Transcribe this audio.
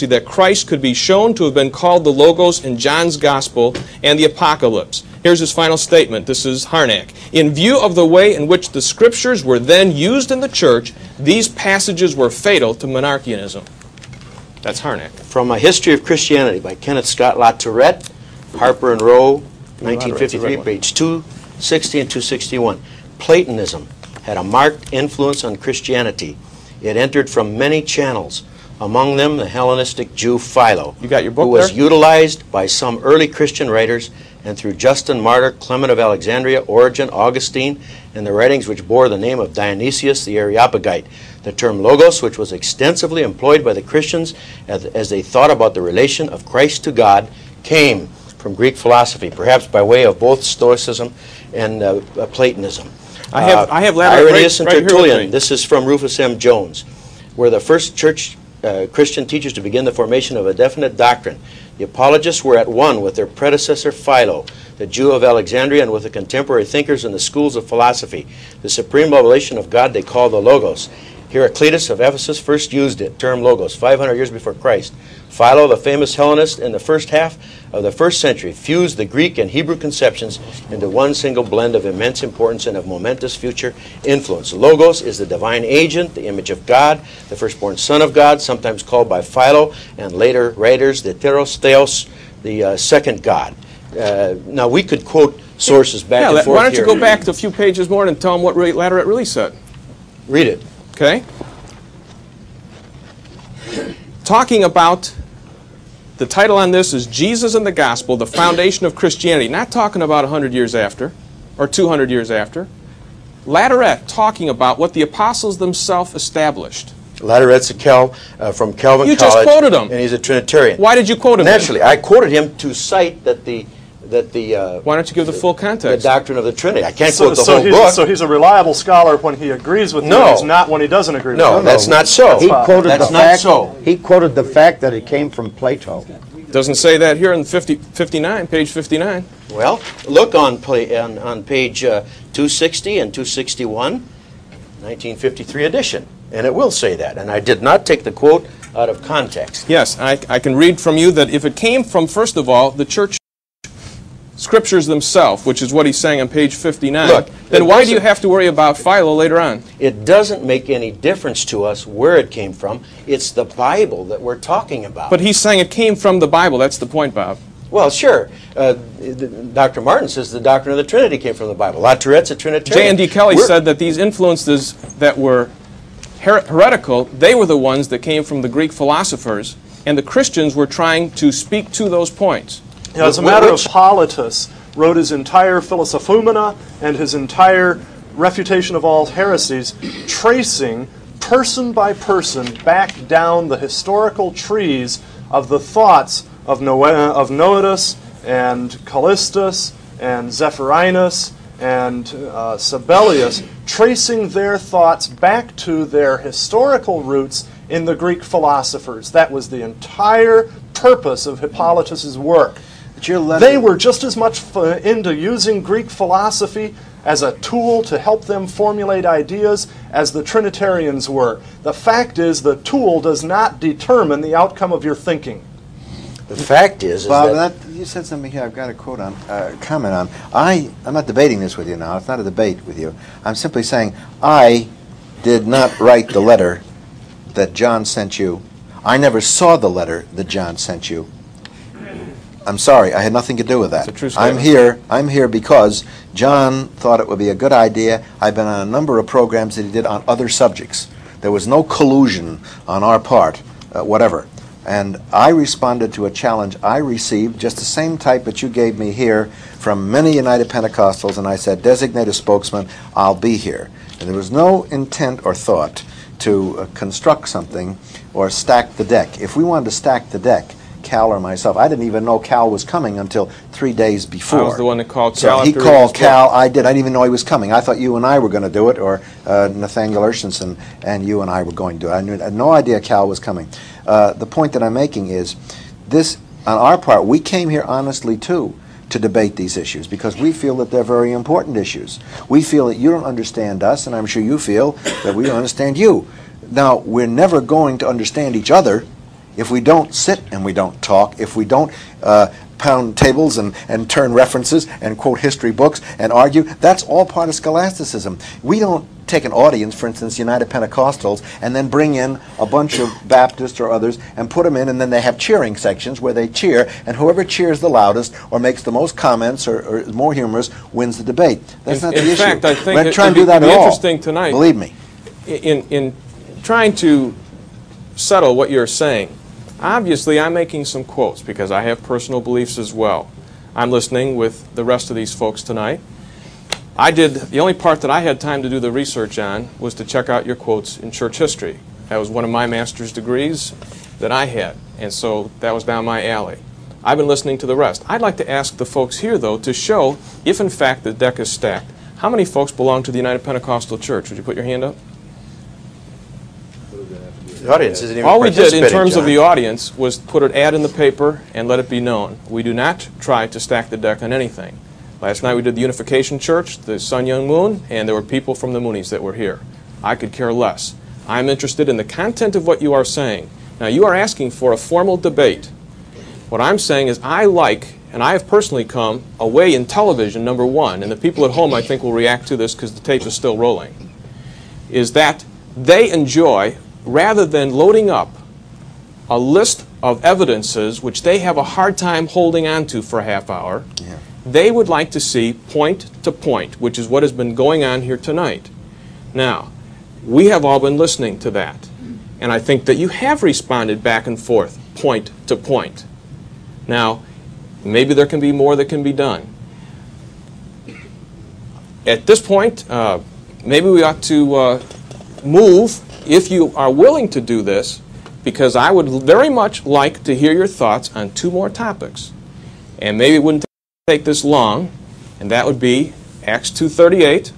that Christ could be shown to have been called the Logos in John's Gospel and the Apocalypse. Here's his final statement. This is Harnack. In view of the way in which the Scriptures were then used in the church, these passages were fatal to monarchianism. That's Harnack. From A History of Christianity by Kenneth Scott LaTourette, Harper and Row, 1953, page 260 and 261. Platonism had a marked influence on Christianity. It entered from many channels, among them the Hellenistic Jew Philo, you got your book who was there? utilized by some early Christian writers and through Justin Martyr, Clement of Alexandria, Origen, Augustine, and the writings which bore the name of Dionysius the Areopagite. The term logos, which was extensively employed by the Christians as they thought about the relation of Christ to God, came from Greek philosophy, perhaps by way of both Stoicism and Platonism. I have Irenaeus and right here Tertullian. with me. This is from Rufus M. Jones, were the first church Christian teachers to begin the formation of a definite doctrine. The apologists were at one with their predecessor Philo, the Jew of Alexandria, and with the contemporary thinkers in the schools of philosophy. The supreme revelation of God they call the Logos. Heraclitus of Ephesus first used it, term Logos, 500 years before Christ. Philo, the famous Hellenist in the first half of the first century, fused the Greek and Hebrew conceptions into one single blend of immense importance and of momentous future influence. Logos is the divine agent, the image of God, the firstborn Son of God, sometimes called by Philo and later writers the Theos, the second God. Now we could quote sources back and forth. Why don't you go back to a few pages more and tell them what Laterat really said? Read it. Okay? Talking about, the title on this is Jesus and the Gospel, the Foundation of Christianity. Not talking about 100 years after, or 200 years after. Laterat talking about what the apostles themselves established. Latorette's from Calvin College. You just quoted him. And he's a Trinitarian. Why did you quote him? Naturally, I quoted him to cite that the why don't you give the full context? The doctrine of the Trinity. I can't quote the whole book. So he's a reliable scholar when he agrees with you. He's not when he doesn't agree with you. No, that's not so. He quoted that's the not fact. So. He quoted the fact that it came from Plato. Doesn't say that here in 59, page 59. Well, look on page 260 and 261, 1953 edition, and it will say that. And I did not take the quote out of context. Yes, I can read from you that if it came from, first of all, the church Scriptures themselves, which is what he's saying on page 59, Look, then why do you have to worry about Philo later on? It doesn't make any difference to us where it came from. It's the Bible that we're talking about. But he's saying it came from the Bible. That's the point, Bob. Well, sure. Dr. Martin says the doctrine of the Trinity came from the Bible. LaTourette's a Trinitarian. J.N.D. Kelly said that these influences that were heretical, they were the ones that came from the Greek philosophers, and the Christians were trying to speak to those points. As a matter of Hippolytus wrote his entire Philosophumena and his entire refutation of all heresies, tracing person by person back down the historical trees of the thoughts of Noetus and Callistus and Zephyrinus and Sabellius, tracing their thoughts back to their historical roots in the Greek philosophers. That was the entire purpose of Hippolytus's work. They were just as much into using Greek philosophy as a tool to help them formulate ideas as the Trinitarians were. The fact is, the tool does not determine the outcome of your thinking. The fact is Bob, that you said something here I've got a quote on, comment on. I'm not debating this with you now. It's not a debate with you. I'm simply saying I did not write the letter that John sent you. I never saw the letter that John sent you. I'm sorry, I had nothing to do with that. It's a true statement. I'm here because John thought it would be a good idea. I've been on a number of programs that he did on other subjects. There was no collusion on our part, whatever. And I responded to a challenge I received, just the same type that you gave me here, from many United Pentecostals, and I said, designate a spokesman, I'll be here. And there was no intent or thought to construct something or stack the deck. If we wanted to stack the deck, Cal or myself, I didn't even know Cal was coming until 3 days before. I was the one that called So Cal. he called Cal. I didn't even know he was coming. I thought you and I were going to do it, or Nathaniel Urshenson and you and I were going to do it. I had no idea Cal was coming. The point that I'm making is this, on our part, we came here honestly too to debate these issues because we feel that they're very important issues. We feel that you don't understand us, and I'm sure you feel that we don't understand you. Now, we're never going to understand each other if we don't sit and we don't talk, if we don't pound tables and turn references and quote history books and argue, that's all part of scholasticism. We don't take an audience, for instance, United Pentecostals, and then bring in a bunch of Baptists or others and put them in, and then they have cheering sections where they cheer, and whoever cheers the loudest or makes the most comments or is more humorous wins the debate. That's not the issue. In fact, I think we're trying to do that at all. Interesting tonight. Believe me. In trying to settle what you're saying, obviously I'm making some quotes because I have personal beliefs as well. I'm listening with the rest of these folks tonight. The only part that I had time to do the research on was to check out your quotes in church history. That was one of my master's degrees that I had, and so that was down my alley. I've been listening to the rest. I'd like to ask the folks here, though, to show if in fact the deck is stacked. How many folks belong to the United Pentecostal Church? Would you put your hand up? The audience isn't even All we did in terms John. of the audience was put an ad in the paper and let it be known. We do not try to stack the deck on anything. Last night we did the Unification Church, the Sun Young Moon, and there were people from the Moonies that were here. I could care less. I'm interested in the content of what you are saying. Now, you are asking for a formal debate. What I'm saying is I like, and I have personally come away in television, number one, and the people at home I think will react to this because the tape is still rolling, is that they enjoy, rather than loading up a list of evidences which they have a hard time holding on to for a half hour, they would like to see point to point, which is what has been going on here tonight. Now, we have all been listening to that, and I think that you have responded back and forth, point to point. Now, maybe there can be more that can be done. At this point, maybe we ought to move, if you are willing to do this, because I would very much like to hear your thoughts on two more topics. And maybe it wouldn't take this long, and that would be Acts 2:38